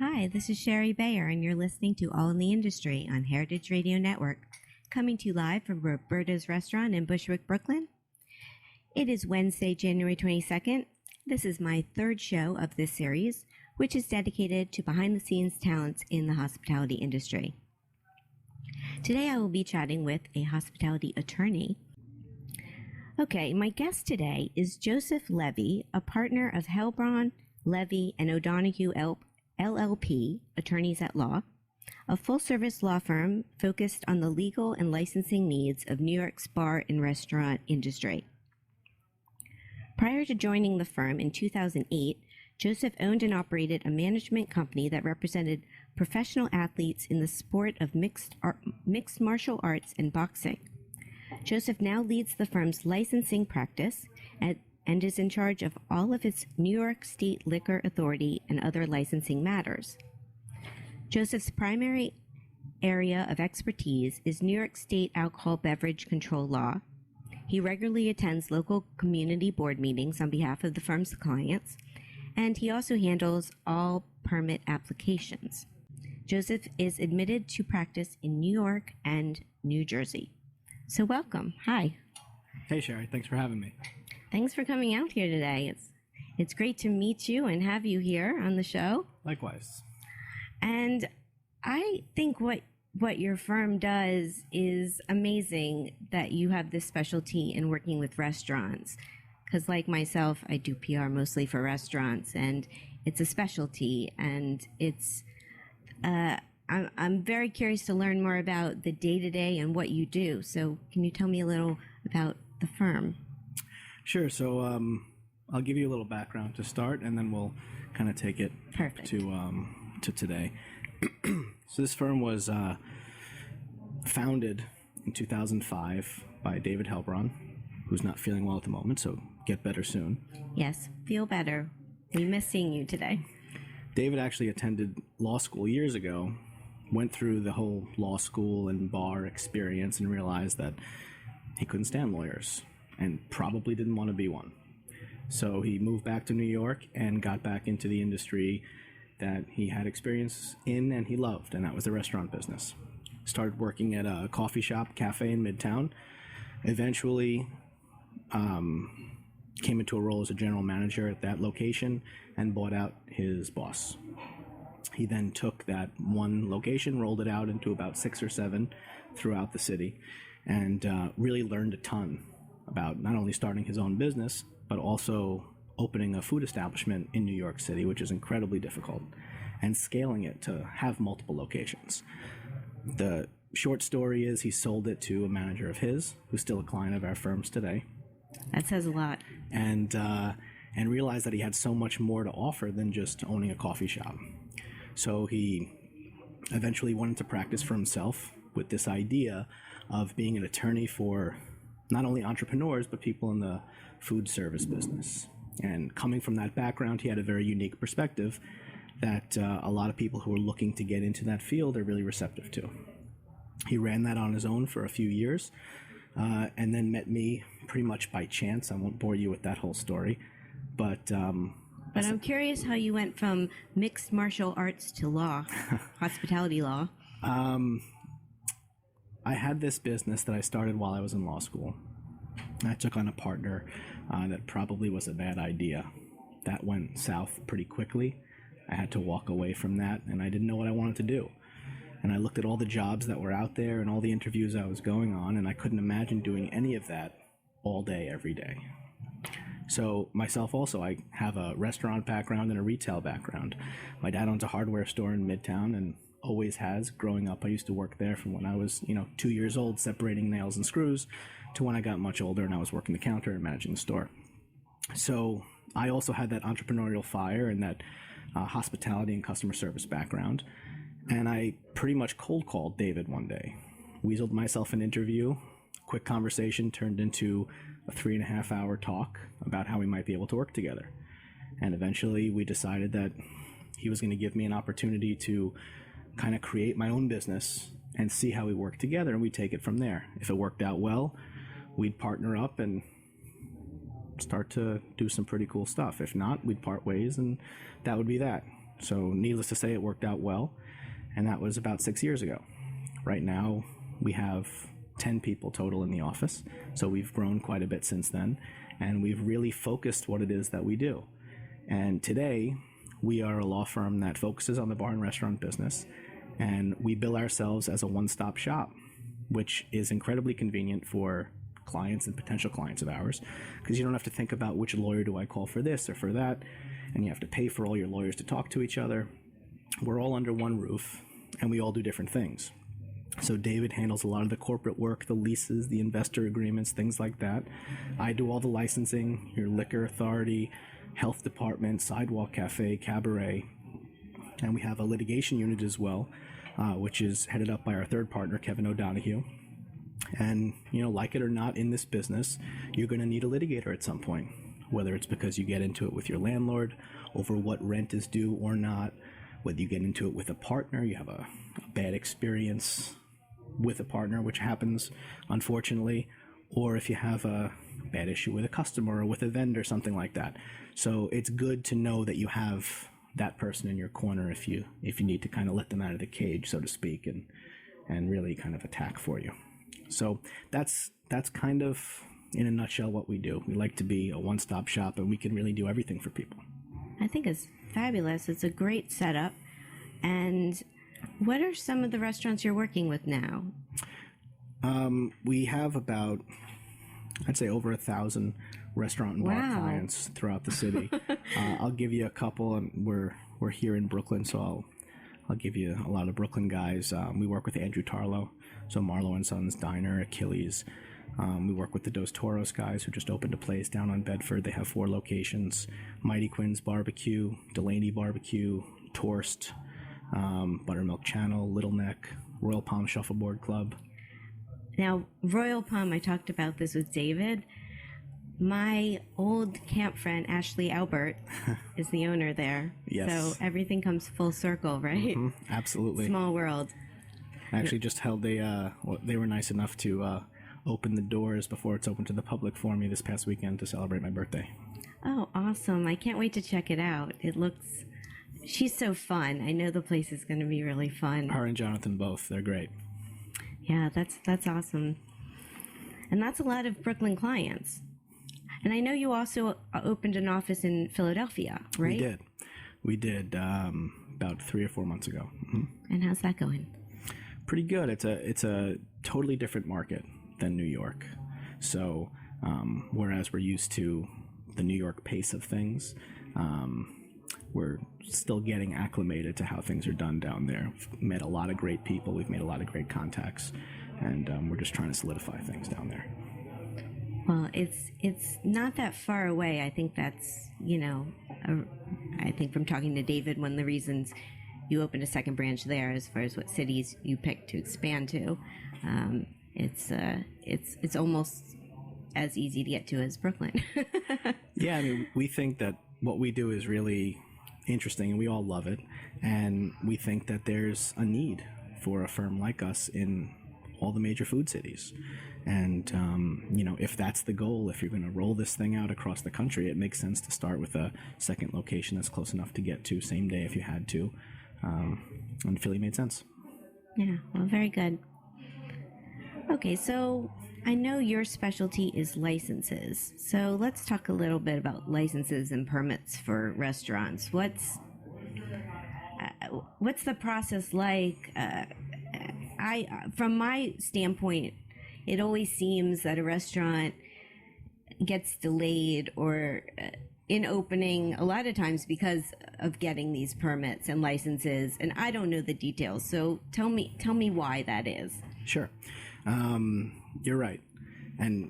Hi, this is Sherry Bayer, and you're listening to All in the Industry on Heritage Radio Network, coming to you live from Roberta's Restaurant in Bushwick, Brooklyn. It is Wednesday, January 22nd. This is my third show of this series, which is dedicated to behind-the-scenes talents in the hospitality industry. Today I will be chatting with a hospitality attorney. Okay, my guest today is Joseph Levey, a partner of Helbraun Levey and O'Donoghue LLP, Attorneys at Law, a full-service law firm focused on the legal and licensing needs of New York's bar and restaurant industry. Prior to joining the firm in 2008, Joseph owned and operated a management company that represented professional athletes in the sport of mixed martial arts and boxing. Joseph now leads the firm's licensing practice and is in charge of all of its New York State Liquor Authority and other licensing matters. Joseph's primary area of expertise is New York State alcohol beverage control law. He regularly attends local community board meetings on behalf of the firm's clients, and he also handles all permit applications. Joseph is admitted to practice in New York and New Jersey. So welcome. Hi. Hey, Sherry. Thanks for having me. Thanks for coming out here today. It's great to meet you and have you here on the show. Likewise. And I think what your firm does is amazing, that you have this specialty in working with restaurants. Because like myself, I do PR mostly for restaurants, and it's a specialty, and it's I'm very curious to learn more about the day-to-day and what you do. So can you tell me a little about the firm? Sure. So I'll give you a little background to start, and then we'll kind of take it to today. So this firm was founded in 2005 by David Helbraun, who's not feeling well at the moment, so get better soon. Yes, feel better. We miss seeing you today. David actually attended law school years ago, went through the whole law school and bar experience, and realized that he couldn't stand lawyers and probably didn't want to be one. So he moved back to New York and got back into the industry that he had experience in and he loved, and that was the restaurant business. Started working at a coffee shop, cafe in Midtown. Eventually came into a role as a general manager at that location and bought out his boss. He then took that one location, rolled it out into about 6 or 7 throughout the city, and really learned a ton about not only starting his own business, but also opening a food establishment in New York City, which is incredibly difficult, and scaling it to have multiple locations. The short story is he sold it to a manager of his, who's still a client of our firms today. That says a lot. And realized that he had so much more to offer than just owning a coffee shop. So he eventually went into practice for himself with this idea of being an attorney for not only entrepreneurs, but people in the food service business. And coming from that background, he had a very unique perspective that a lot of people who are looking to get into that field are really receptive to. He ran that on his own for a few years, and then met me pretty much by chance. I won't bore you with that whole story, but I'm curious how you went from mixed martial arts to law, hospitality law. I had this business that I started while I was in law school. I took on a partner that probably was a bad idea. That went south pretty quickly. I had to walk away from that, and I didn't know what I wanted to do. And I looked at all the jobs that were out there and all the interviews I was going on, and I couldn't imagine doing any of that all day, every day. So myself also, I have a restaurant background and a retail background. My dad owns a hardware store in Midtown and always has. Growing up, I used to work there from when I was 2 years old, separating nails and screws, to when I got much older and I was working the counter and managing the store. So I also had that entrepreneurial fire and that hospitality and customer service background. And I pretty much cold called David one day, weaseled myself an interview. Quick conversation turned into a 3.5-hour talk about how we might be able to work together. And eventually we decided that he was going to give me an opportunity to kind of create my own business and see how we work together, and we'd take it from there. If it worked out well, we'd partner up and start to do some pretty cool stuff. If not, we'd part ways, and that would be that. So needless to say, it worked out well, and that was about 6 years ago. Right now, we have 10 people total in the office, so we've grown quite a bit since then, and we've really focused what it is that we do. And today, we are a law firm that focuses on the bar and restaurant business, and we bill ourselves as a one-stop shop, which is incredibly convenient for clients and potential clients of ours, because you don't have to think about which lawyer do I call for this or for that, and you have to pay for all your lawyers to talk to each other. We're all under one roof, and we all do different things. So David handles a lot of the corporate work, the leases, the investor agreements, things like that. I do all the licensing, your liquor authority, health department, sidewalk cafe, cabaret, and we have a litigation unit as well, which is headed up by our third partner, Kevin O'Donoghue. And, like it or not, in this business, you're going to need a litigator at some point, whether it's because you get into it with your landlord over what rent is due or not, whether you get into it with a partner, you have a bad experience with a partner, which happens, unfortunately, or if you have a bad issue with a customer or with a vendor, something like that. So it's good to know that you have that person in your corner if you need to kind of let them out of the cage, so to speak, and really kind of attack for you. So that's kind of, in a nutshell, what we do. We like to be a one-stop shop, and we can really do everything for people. I think it's fabulous. It's a great setup. And what are some of the restaurants you're working with now? We have about, I'd say, over 1,000 restaurant and bar clients throughout the city. I'll give you a couple. We're here in Brooklyn, so I'll give you a lot of Brooklyn guys. We work with Andrew Tarlow, so Marlowe and Sons Diner, Achilles. We work with the Dos Toros guys, who just opened a place down on Bedford. They have 4 locations: Mighty Quinn's Barbecue, Delaney Barbecue, Torst, Buttermilk Channel, Little Neck, Royal Palm Shuffleboard Club. Now, Royal Palm, I talked about this with David. My old camp friend, Ashley Albert, is the owner there. Yes. So everything comes full circle, right? Mm-hmm. Absolutely. Small world. I actually just held they were nice enough to open the doors before it's open to the public for me this past weekend to celebrate my birthday. Oh, awesome. I can't wait to check it out. She's so fun. I know the place is going to be really fun. Her and Jonathan both. They're great. Yeah, that's awesome. And that's a lot of Brooklyn clients. And I know you also opened an office in Philadelphia, right? We did about 3 or 4 months ago. Mm-hmm. And how's that going? Pretty good. It's a totally different market than New York. So whereas we're used to the New York pace of things, we're still getting acclimated to how things are done down there. We've met a lot of great people. We've made a lot of great contacts, and we're just trying to solidify things down there. Well, it's not that far away. I think that's, I think from talking to David, one of the reasons you opened a second branch there, as far as what cities you picked to expand to, it's almost as easy to get to as Brooklyn. Yeah, I mean, we think that what we do is really interesting, and we all love it. And we think that there's a need for a firm like us in all the major food cities. And, if that's the goal, if you're going to roll this thing out across the country, it makes sense to start with a second location that's close enough to get to same day if you had to. And Philly made sense. Yeah, well, very good. Okay, so I know your specialty is licenses. So let's talk a little bit about licenses and permits for restaurants. What's the process like? From my standpoint, it always seems that a restaurant gets delayed or in opening a lot of times because of getting these permits and licenses, and I don't know the details. So tell me why that is. Sure. You're right. And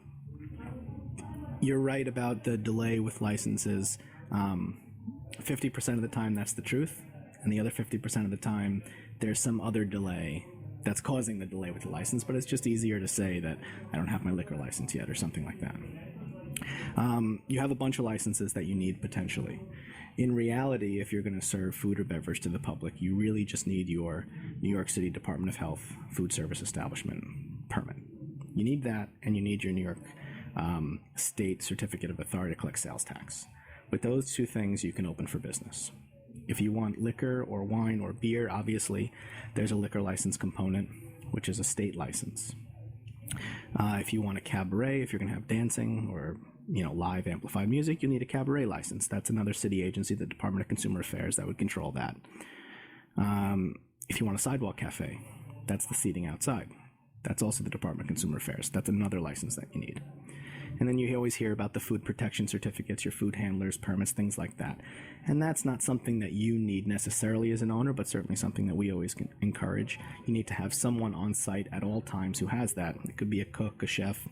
you're right about the delay with licenses. 50% of the time, that's the truth. And the other 50% of the time, there's some other delay that's causing the delay with the license, but it's just easier to say that I don't have my liquor license yet or something like that. You have a bunch of licenses that you need potentially. In reality, if you're going to serve food or beverage to the public, you really just need your New York City Department of Health food service establishment permit. You need that, and you need your New York State Certificate of Authority to collect sales tax. With those two things, you can open for business. If you want liquor or wine or beer, obviously, there's a liquor license component, which is a state license. If you want a cabaret, if you're going to have dancing or live amplified music, you'll need a cabaret license. That's another city agency, the Department of Consumer Affairs, that would control that. If you want a sidewalk cafe, that's the seating outside. That's also the Department of Consumer Affairs. That's another license that you need. And then you always hear about the food protection certificates, your food handlers, permits, things like that. And that's not something that you need necessarily as an owner, but certainly something that we always encourage. You need to have someone on site at all times who has that. It could be a cook, a chef,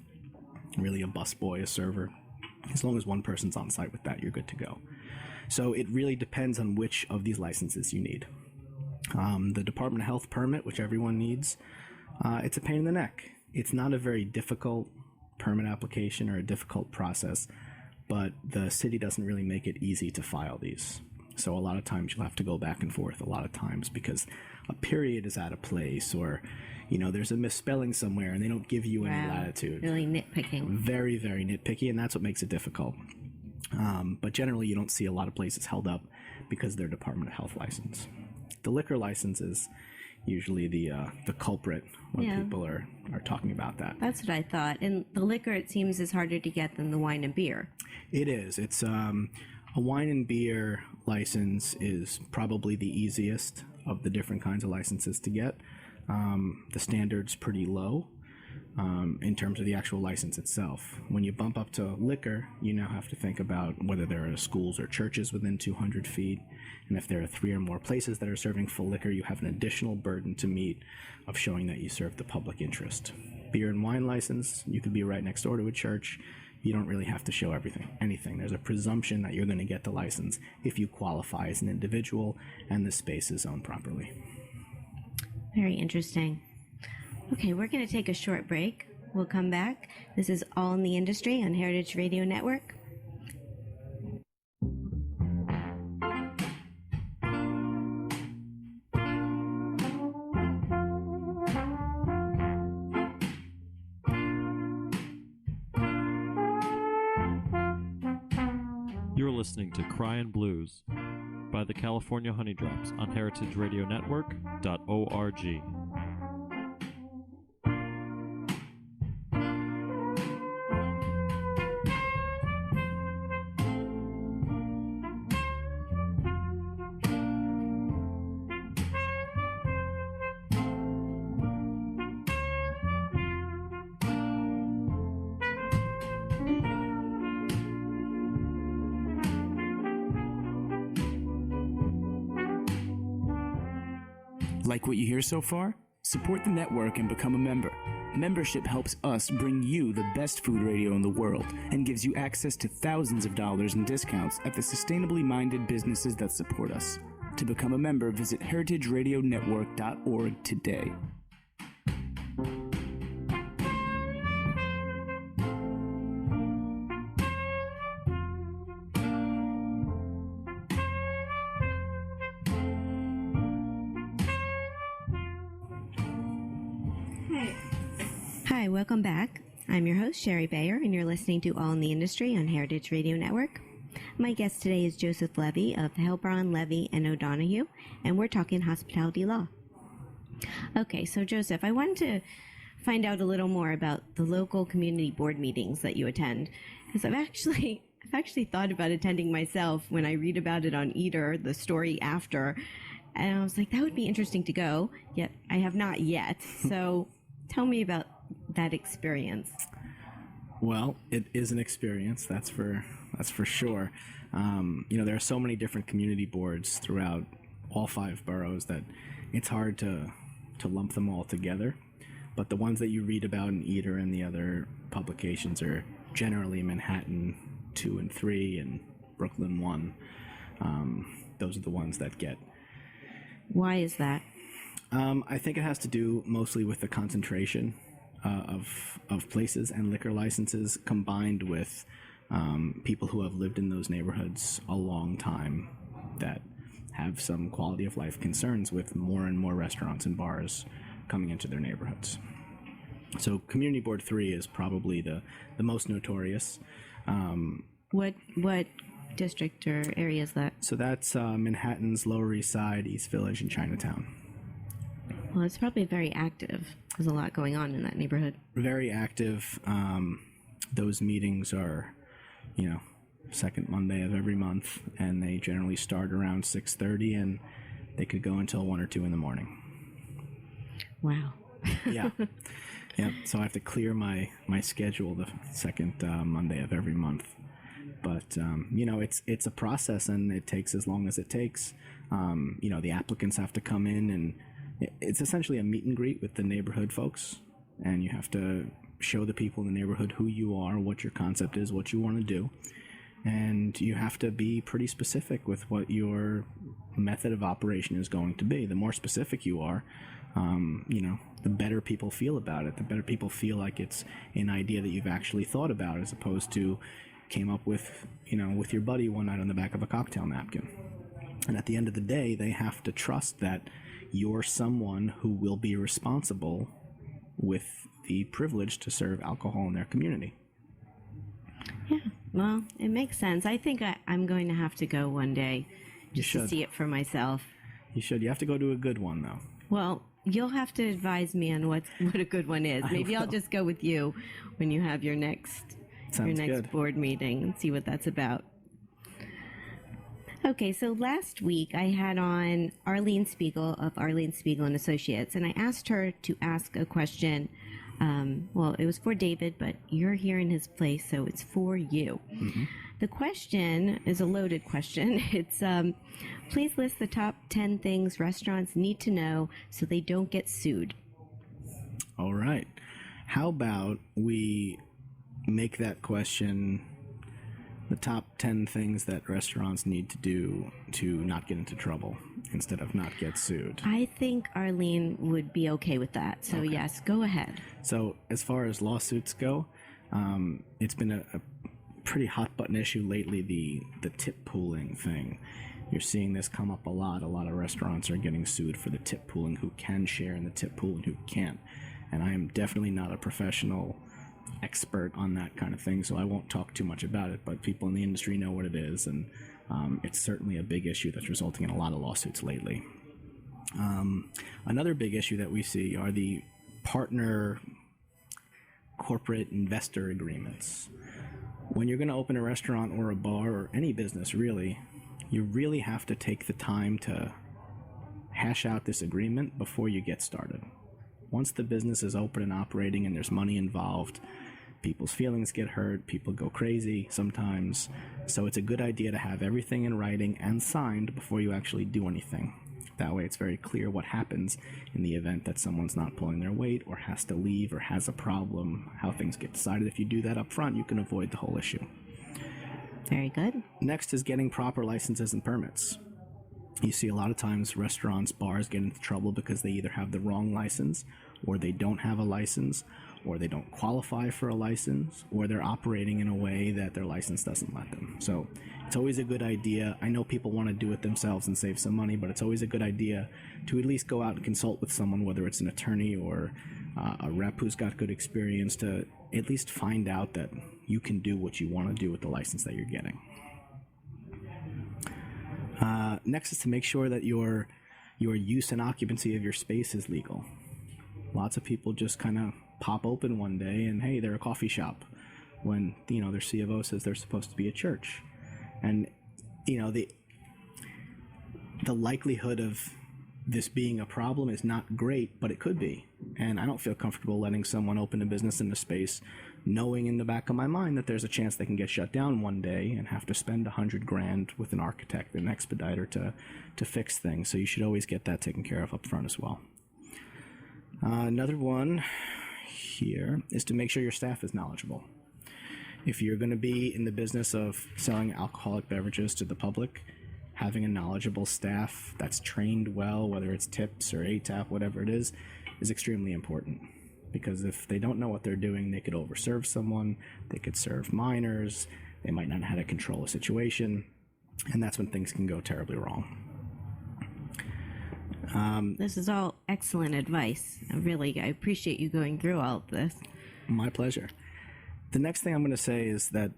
really a busboy, a server. As long as one person's on site with that, you're good to go. So it really depends on which of these licenses you need. The Department of Health permit, which everyone needs, it's a pain in the neck. It's not a very difficult permit application or a difficult process, but the city doesn't really make it easy to file these. So a lot of times you'll have to go back and forth a lot of times because a period is out of place, or there's a misspelling somewhere and they don't give you any latitude. Really nitpicking. Very, very nitpicky, and that's what makes it difficult. But generally you don't see a lot of places held up because they're Department of Health license. The liquor license is usually the culprit when people are talking about that. That's what I thought. And the liquor, it seems, is harder to get than the wine and beer. It is. It's a wine and beer license is probably the easiest of the different kinds of licenses to get. The standard's pretty low in terms of the actual license itself. When you bump up to liquor, you now have to think about whether there are schools or churches within 200 feet. And if there are 3 or more places that are serving full liquor, you have an additional burden to meet of showing that you serve the public interest. Beer and wine license, you could be right next door to a church. You don't really have to show anything. There's a presumption that you're going to get the license if you qualify as an individual and the space is owned properly. Very interesting. Okay, we're going to take a short break. We'll come back. This is All in the Industry on Heritage Radio Network. You're listening to Cryin' Blues by the California Honeydrops on heritageradionetwork.org. Like what you hear so far? Support the network and become a member. Membership helps us bring you the best food radio in the world and gives you access to thousands of dollars in discounts at the sustainably minded businesses that support us. To become a member, visit heritageradionetwork.org today. Hi, welcome back. I'm your host, Sherry Bayer, and you're listening to All in the Industry on Heritage Radio Network. My guest today is Joseph Levey of Helbraun Levey and O'Donoghue, and we're talking hospitality law. Okay, so Joseph, I wanted to find out a little more about the local community board meetings that you attend, because I've actually thought about attending myself when I read about it on Eater, the story after, and I was like, that would be interesting to go, yet I have not yet. So tell me about that experience. Well, it is an experience, that's for sure. There are so many different community boards throughout all 5 boroughs that it's hard to lump them all together. But the ones that you read about in Eater and the other publications are generally Manhattan 2 and 3 and Brooklyn 1. Those are the ones that get. Why is that? I think it has to do mostly with the concentration of places and liquor licenses, combined with people who have lived in those neighborhoods a long time that have some quality of life concerns with more and more restaurants and bars coming into their neighborhoods. So Community Board 3 is probably the most notorious. What district or area is that? So that's Manhattan's Lower East Side, East Village, and Chinatown. Well, it's probably very active. There's a lot going on in that neighborhood. Very active. Those meetings are, second Monday of every month, and they generally start around 6:30, and they could go until 1 or 2 in the morning. Wow. Yeah. Yeah. So I have to clear my schedule the second Monday of every month. But, it's a process, and it takes as long as it takes. The applicants have to come in, and it's essentially a meet and greet with the neighborhood folks. And you have to show the people in the neighborhood who you are, what your concept is, what you want to do. And you have to be pretty specific with what your method of operation is going to be. The more specific you are, the better people feel about it. The better people feel like it's an idea that you've actually thought about, as opposed to came up with, with your buddy one night on the back of a cocktail napkin. And at the end of the day, they have to trust that you're someone who will be responsible with the privilege to serve alcohol in their community. Yeah, well, it makes sense. I think I'm going to have to go one day just to see it for myself. You should. You have to go to a good one, though. Well, you'll have to advise me on what a good one is. Maybe I'll just go with you when you have your next board meeting and see what that's about. Okay, so last week I had on Arlene Spiegel of Arlene Spiegel and Associates, and I asked her to ask a question. It was for David, but you're here in his place, so it's for you. Mm-hmm. The question is a loaded question. It's, please list the top 10 things restaurants need to know so they don't get sued. All right. How about we make that question the top 10 things that restaurants need to do to not get into trouble instead of not get sued? I think Arlene would be okay with that. So okay. Yes, go ahead. So as far as lawsuits go, it's been a pretty hot button issue lately, the tip pooling thing. You're seeing this come up a lot. A lot of restaurants are getting sued for the tip pooling, who can share in the tip pool and who can't. And I am definitely not a professional expert on that kind of thing, so I won't talk too much about it, but people in the industry know what it is, and it's certainly a big issue that's resulting in a lot of lawsuits lately. Another big issue that we see are the partner corporate investor agreements. When you're going to open a restaurant or a bar or any business, really, you really have to take the time to hash out this agreement before you get started. Once the business is open and operating and there's money involved, people's feelings get hurt, people go crazy sometimes. So it's a good idea to have everything in writing and signed before you actually do anything. That way it's very clear what happens in the event that someone's not pulling their weight or has to leave or has a problem, how things get decided. If you do that up front, you can avoid the whole issue. Very good. Next is getting proper licenses and permits. You see a lot of times restaurants, bars get into trouble because they either have the wrong license, or they don't have a license, or they don't qualify for a license, or they're operating in a way that their license doesn't let them. So it's always a good idea. I know people want to do it themselves and save some money, but it's always a good idea to at least go out and consult with someone, whether it's an attorney or a rep who's got good experience, to at least find out that you can do what you want to do with the license that you're getting. Next is to make sure that your use and occupancy of your space is legal. Lots of people just kind of pop open one day and, hey, they're a coffee shop, when, their C of O says they're supposed to be a church. And, the likelihood of this being a problem is not great, but it could be. And I don't feel comfortable letting someone open a business in a space knowing in the back of my mind that there's a chance they can get shut down one day and have to spend $100,000 with an architect and an expediter to fix things. So you should always get that taken care of up front as well. Another one here is to make sure your staff is knowledgeable. If you're going to be in the business of selling alcoholic beverages to the public, having a knowledgeable staff that's trained well, whether it's tips or ATAP, whatever it is extremely important. Because if they don't know what they're doing, they could overserve someone, they could serve minors, they might not know how to control a situation, and that's when things can go terribly wrong. This is all excellent advice. I appreciate you going through all of this. My pleasure. The next thing I'm going to say is that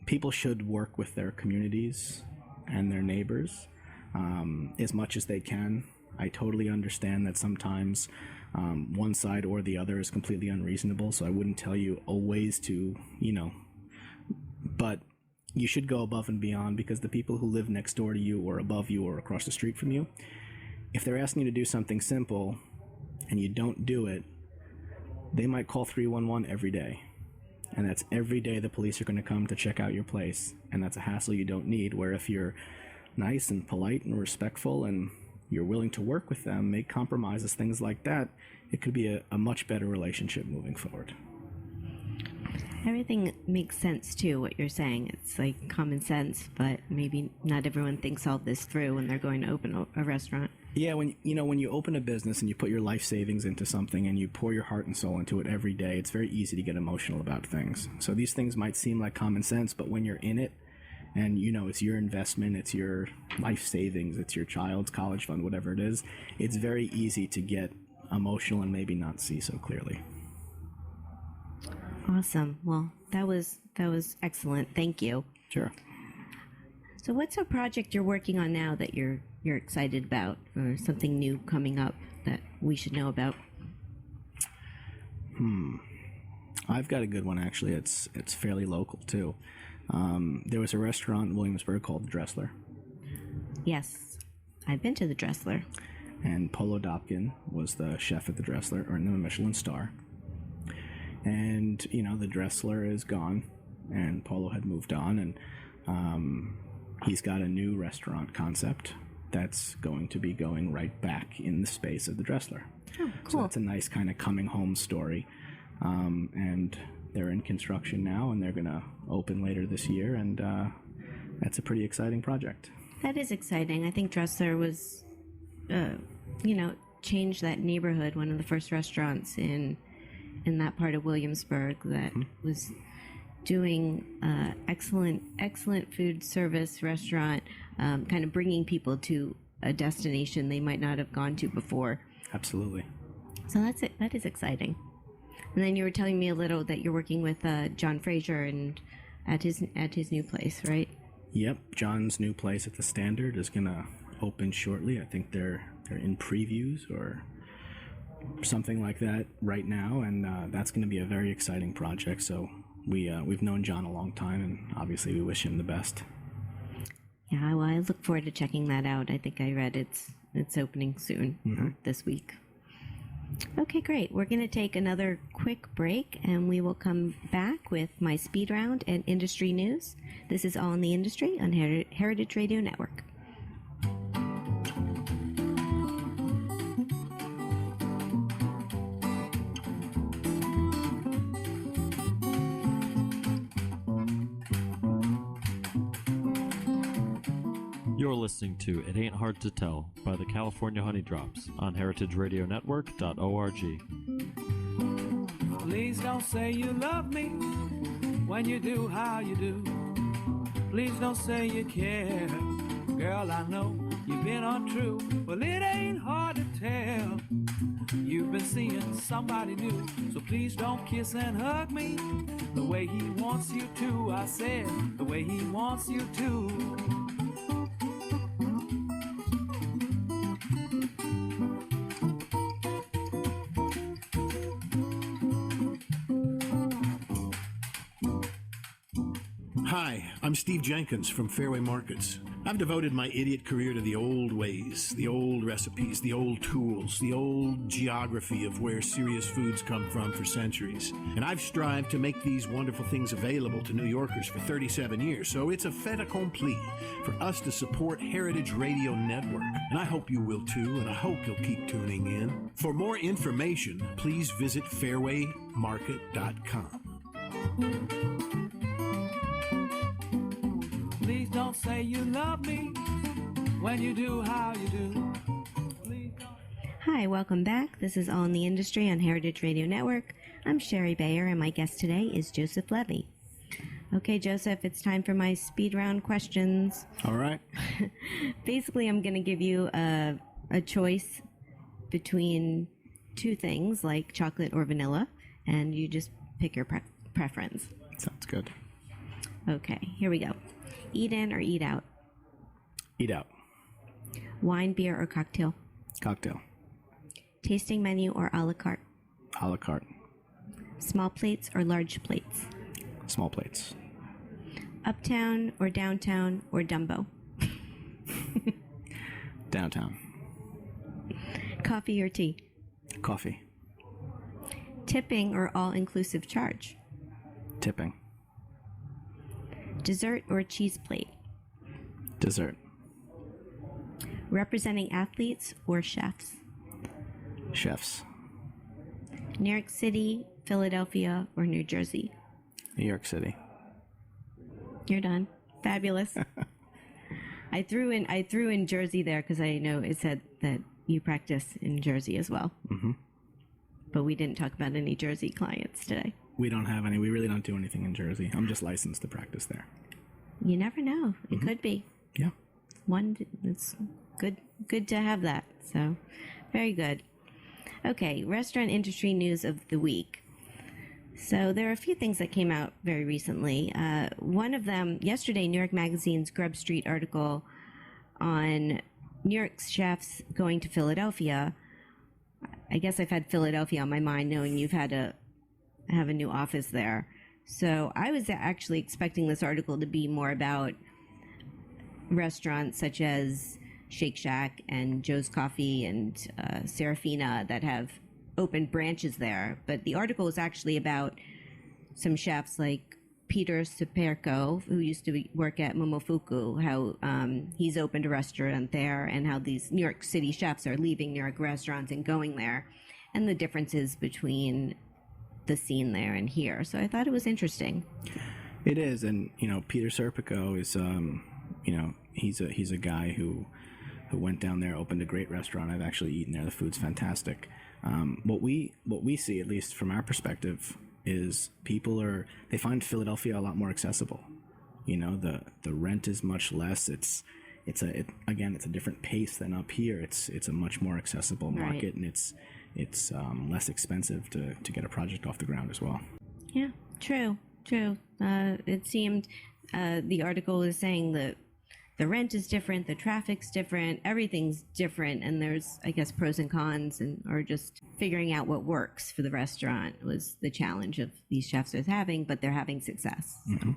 people should work with their communities and their neighbors as much as they can. I totally understand that sometimes one side or the other is completely unreasonable, so I wouldn't tell you always to, but you should go above and beyond, because the people who live next door to you or above you or across the street from you, if they're asking you to do something simple and you don't do it, they might call 311 every day. And that's every day the police are going to come to check out your place. And that's a hassle you don't need, where if you're nice and polite and respectful and you're willing to work with them, make compromises, things like that, it could be a much better relationship moving forward. Everything makes sense too, what you're saying. It's like common sense, but maybe not everyone thinks all this through when they're going to open a restaurant. Yeah, when you open a business and you put your life savings into something and you pour your heart and soul into it every day, it's very easy to get emotional about things. So these things might seem like common sense, but when you're in it and it's your investment, it's your life savings, it's your child's college fund, whatever it is, it's very easy to get emotional and maybe not see so clearly. Awesome. Well, that was excellent. Thank you. Sure. So what's a project you're working on now that you're excited about, or something new coming up that we should know about? I've got a good one, actually. It's fairly local too. There was a restaurant in Williamsburg called the Dressler. Yes, I've been to the Dressler. And Polo Dopkin was the chef at the Dressler, earned them a Michelin star. And, the Dressler is gone, and Polo had moved on, and he's got a new restaurant concept that's going to be going right back in the space of the Dressler. Oh, cool. So that's a nice kind of coming home story. And they're in construction now, and they're going to open later this year, and that's a pretty exciting project. That is exciting. I think Dressler was, changed that neighborhood, one of the first restaurants in that part of Williamsburg that was doing excellent food service restaurant, kind of bringing people to a destination they might not have gone to before. Absolutely. So that is exciting. And then you were telling me a little that you're working with John Fraser and at his new place, right? Yep, John's new place at the Standard is going to open shortly. I think they're in previews or something like that right now, and that's going to be a very exciting project. So we've known John a long time, and obviously we wish him the best. Yeah, well, I look forward to checking that out. I think I read it's opening soon, this week. Okay, great. We're going to take another quick break, and we will come back with my speed round and industry news. This is All in the Industry on Heritage Radio Network. You're listening to It Ain't Hard to Tell by the California Honey Drops on heritageradionetwork.org. Please don't say you love me when you do how you do. Please don't say you care. Girl, I know you've been untrue. Well, it ain't hard to tell. You've been seeing somebody new. So please don't kiss and hug me the way he wants you to. I said the way he wants you to. Hi, I'm Steve Jenkins from Fairway Markets. I've devoted my idiot career to the old ways, the old recipes, the old tools, the old geography of where serious foods come from for centuries. And I've strived to make these wonderful things available to New Yorkers for 37 years, so it's a fait accompli for us to support Heritage Radio Network. And I hope you will too, and I hope you'll keep tuning in. For more information, please visit fairwaymarket.com. Please don't say you love me when you do how you do. Please don't. Hi, welcome back. This is All in the Industry on Heritage Radio Network. I'm Sherry Bayer, and my guest today is Joseph Levey. Okay, Joseph, it's time for my speed round questions. All right. Basically, I'm going to give you a choice between two things, like chocolate or vanilla, and you just pick your preference. Sounds good. Okay, here we go. Eat in or eat out? Eat out. Wine, beer, or cocktail? Cocktail. Tasting menu or a la carte? A la carte. Small plates or large plates? Small plates. Uptown or downtown or Dumbo? Downtown. Coffee or tea? Coffee. Tipping or all-inclusive charge? Tipping. Dessert or cheese plate? Dessert. Representing athletes or chefs? Chefs. New York City, Philadelphia, or New Jersey? New York City. You're done. Fabulous. I threw in Jersey there because I know it said that you practice in Jersey as well. Mm-hmm. But we didn't talk about any Jersey clients today. We don't have any. We really don't do anything in Jersey. I'm just licensed to practice there. You never know. It could be. Yeah. It's good to have that. So, very good. Okay, restaurant industry news of the week. So there are a few things that came out very recently. One of them, yesterday, New York Magazine's Grub Street article on New York's chefs going to Philadelphia. I guess I've had Philadelphia on my mind, knowing you've had to have a new office there. So I was actually expecting this article to be more about restaurants such as Shake Shack and Joe's Coffee and Serafina that have opened branches there. But the article is actually about some chefs like Peter Superco, who used to work at Momofuku, how he's opened a restaurant there, and how these New York City chefs are leaving New York restaurants and going there, and the differences between the scene there and here. So I thought it was interesting. It is, and Peter Serpico is, he's a guy who went down there, opened a great restaurant. I've actually eaten there. The food's fantastic. What we see, at least from our perspective, is they find Philadelphia a lot more accessible. The rent is much less. It's a different pace than up here. It's a much more accessible market, right. And it's less expensive to get a project off the ground as well. Yeah, true. It seemed the article is saying that the rent is different, the traffic's different, everything's different, and there's, I guess, pros and cons, or just figuring out what works for the restaurant was the challenge of these chefs are having, but they're having success. Mm-hmm.